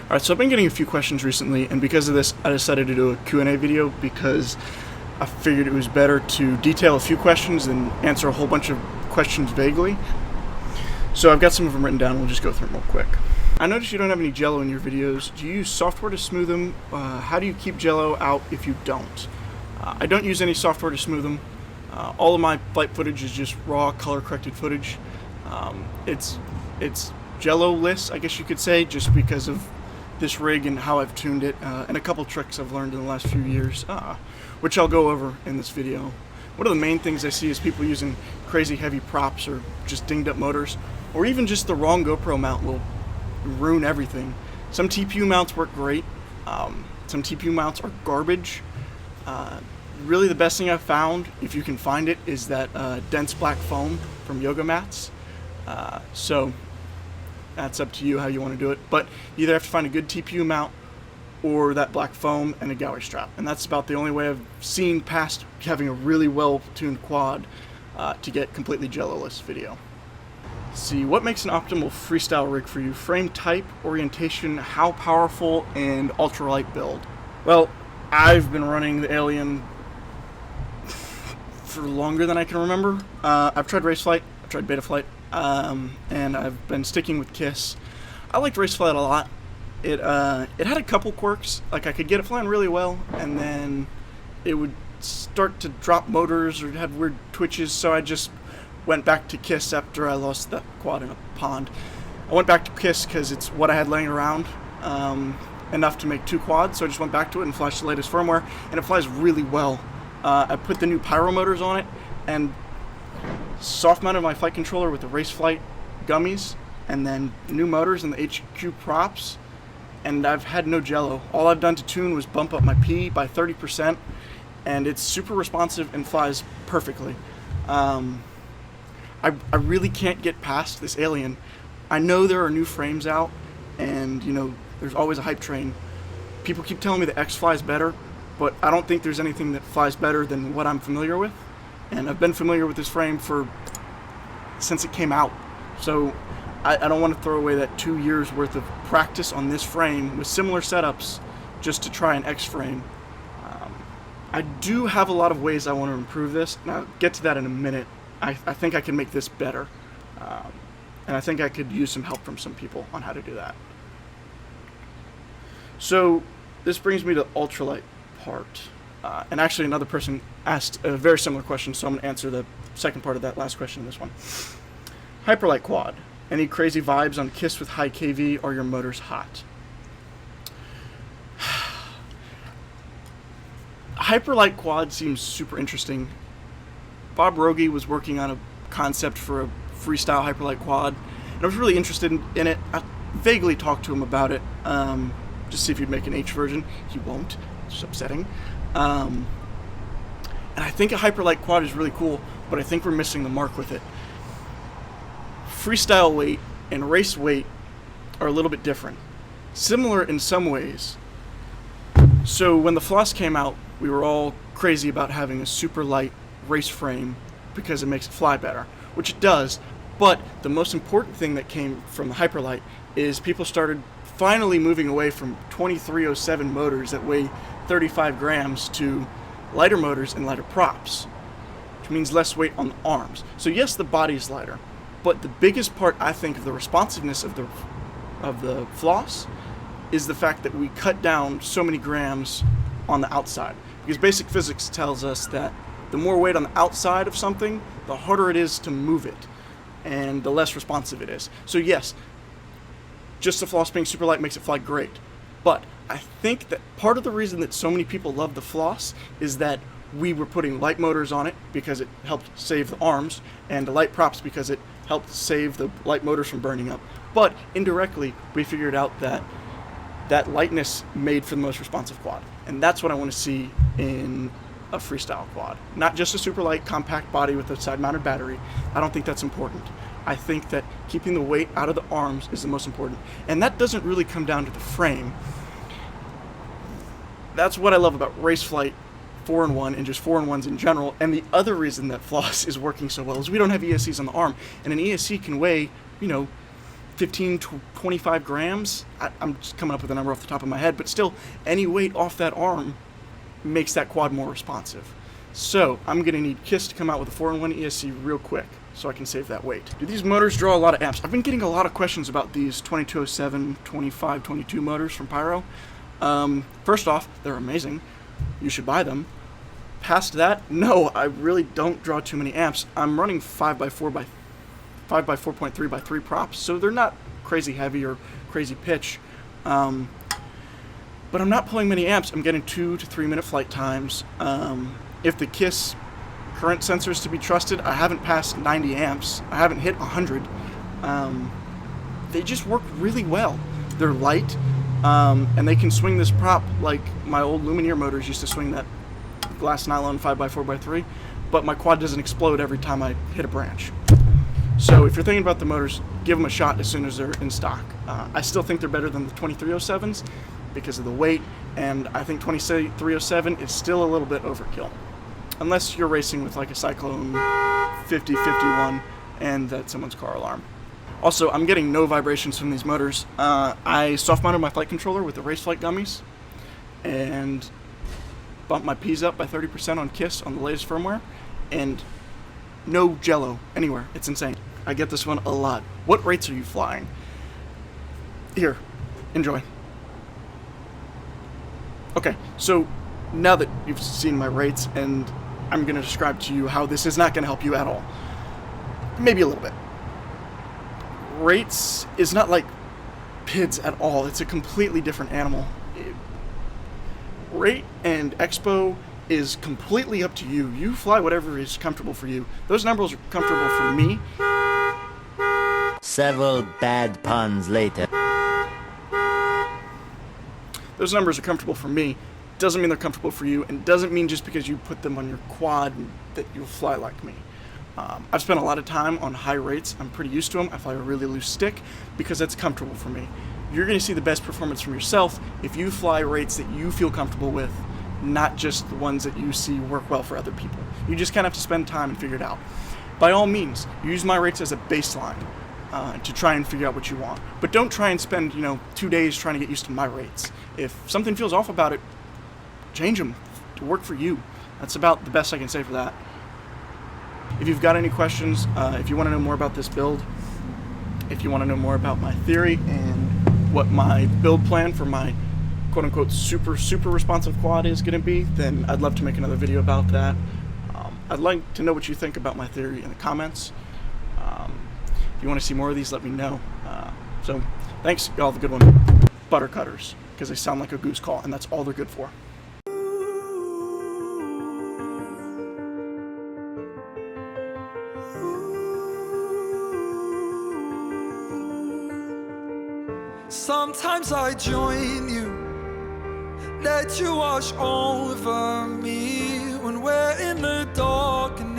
Alright, so I've been getting a few questions recently, and because of this, I decided to do a Q&A video because I figured it was better to detail a few questions than answer a whole bunch of questions vaguely. So I've got some of them written down, we'll just go through them real quick. I noticed you don't have any Jello in your videos. Do you use software to smooth them? How do you keep Jello out if you don't? I don't use any software to smooth them. All of my flight footage is just raw, color-corrected footage. It's Jello-less, I guess you could say, just because of this rig and how I've tuned it, and a couple tricks I've learned in the last few years, which I'll go over in this video. One of the main things I see is people using crazy heavy props or just dinged up motors, or even just the wrong GoPro mount will ruin everything. Some TPU mounts work great, some TPU mounts are garbage. Really the best thing I've found, if you can find it, is that dense black foam from yoga mats. So that's up to you how you want to do it, but you either have to find a good TPU mount or that black foam and a gallery strap, and that's about the only way I've seen past having a really well-tuned quad to get completely Jello-less video. Let's see, what makes an optimal freestyle rig for you? Frame type, orientation, how powerful, and ultralight build. Well, I've been running the Alien for longer than I can remember. I've tried race flight, I've tried beta flight, and I've been sticking with KISS. I liked race flight a lot. It had a couple quirks, like I could get it flying really well, and then it would start to drop motors or have weird twitches, so I just went back to KISS after I lost that quad in a pond. I went back to KISS because it's what I had laying around, enough to make two quads, so I just went back to it and flashed the latest firmware, and it flies really well. I put the new Pyro Motors on it, and soft mounted my flight controller with the race flight gummies, and then new motors and the HQ props, and I've had no Jello. All I've done to tune was bump up my P by 30%, and it's super responsive and flies perfectly. I really can't get past this Alien. I know there are new frames out, and you know, there's always a hype train. People keep telling me the X flies better, but I don't think there's anything that flies better than what I'm familiar with. And I've been familiar with this frame since it came out. So I don't want to throw away that 2 years worth of practice on this frame with similar setups just to try an X frame. I do have a lot of ways I want to improve this, and I'll get to that in a minute. I think I can make this better. And I think I could use some help from some people on how to do that. So this brings me to the ultralight part. And actually another person asked a very similar question, so I'm going to answer the second part of that last question in this one. Hyperlight quad. Any crazy vibes on KISS with high KV, or your motors hot? Hyperlight quad seems super interesting. Bob Rogie was working on a concept for a freestyle Hyperlight quad, and I was really interested in it. I vaguely talked to him about it, just see if he'd make an H version. He won't, it's just upsetting. And I think a Hyperlight quad is really cool, but I think we're missing the mark with it. Freestyle weight and race weight are a little bit different. Similar in some ways. So when the Floss came out, we were all crazy about having a super light race frame because it makes it fly better, which it does, but the most important thing that came from the Hyperlight is people started finally moving away from 2307 motors that weigh 35 grams to lighter motors and lighter props, which means less weight on the arms. So yes, the body is lighter, but the biggest part, I think, of the responsiveness of the Floss is the fact that we cut down so many grams on the outside. Because basic physics tells us that the more weight on the outside of something, the harder it is to move it, and the less responsive it is. So yes, just the Floss being super light makes it fly great, but I think that part of the reason that so many people love the Floss is that we were putting light motors on it because it helped save the arms, and the light props because it helped save the light motors from burning up. But indirectly, we figured out that that lightness made for the most responsive quad, and that's what I want to see in a freestyle quad. Not just a super light compact body with a side-mounted battery. I don't think that's important. I think that keeping the weight out of the arms is the most important, and that doesn't really come down to the frame. That's what I love about race flight 4-in-1 and just 4-in-1s in general, and the other reason that Floss is working so well is we don't have ESCs on the arm, and an ESC can weigh, you know, 15 to 25 grams. I'm just coming up with a number off the top of my head, but still, any weight off that arm makes that quad more responsive. So I'm gonna need KISS to come out with a 4-in-1 ESC real quick so I can save that weight. Do these motors draw a lot of amps? I've been getting a lot of questions about these 2207, 25, 22 motors from Pyro. First off, they're amazing. You should buy them. Past that, no, I really don't draw too many amps. I'm running 5x4 by 4.3 by 3 props, so they're not crazy heavy or crazy pitch. But I'm not pulling many amps. I'm getting 2 to 3 minute flight times. If the KISS current sensor is to be trusted, I haven't passed 90 amps. I haven't hit 100. They just work really well. They're light, and they can swing this prop like my old Lumineer motors used to swing that glass nylon 5x4x3, but my quad doesn't explode every time I hit a branch. So if you're thinking about the motors, give them a shot as soon as they're in stock. I still think they're better than the 2307s because of the weight, and I think 2307 is still a little bit overkill. Unless you're racing with like a Cyclone 5051 and that's someone's car alarm. Also, I'm getting no vibrations from these motors. I soft mounted my flight controller with the race flight gummies and bumped my P's up by 30% on KISS on the latest firmware, and no Jello anywhere. It's insane. I get this one a lot. What rates are you flying? Here, enjoy. Okay, so now that you've seen my rates, and I'm going to describe to you how this is not going to help you at all. Maybe a little bit. Rates is not like PIDs at all. It's a completely different animal. Rate and expo is completely up to you. You fly whatever is comfortable for you. Those numbers are comfortable for me. Several bad puns later. Those numbers are comfortable for me. Doesn't mean they're comfortable for you, and doesn't mean just because you put them on your quad that you'll fly like me. I've spent a lot of time on high rates. I'm pretty used to them. I fly a really loose stick because that's comfortable for me. You're going to see the best performance from yourself if you fly rates that you feel comfortable with, not just the ones that you see work well for other people. You just kind of have to spend time and figure it out. By all means, use my rates as a baseline to try and figure out what you want. But don't try and spend 2 days trying to get used to my rates. If something feels off about it, change them to work for you. That's about the best I can say for that. If you've got any questions, if you want to know more about this build, if you want to know more about my theory and what my build plan for my quote-unquote super responsive quad is going to be, then I'd love to make another video about that. I'd like to know what you think about my theory in the comments. If you want to see more of these, let me know. So thanks, y'all have a good one. Butter cutters, because they sound like a goose call, and that's all they're good for. Sometimes I join you, let you wash over me when we're in the dark and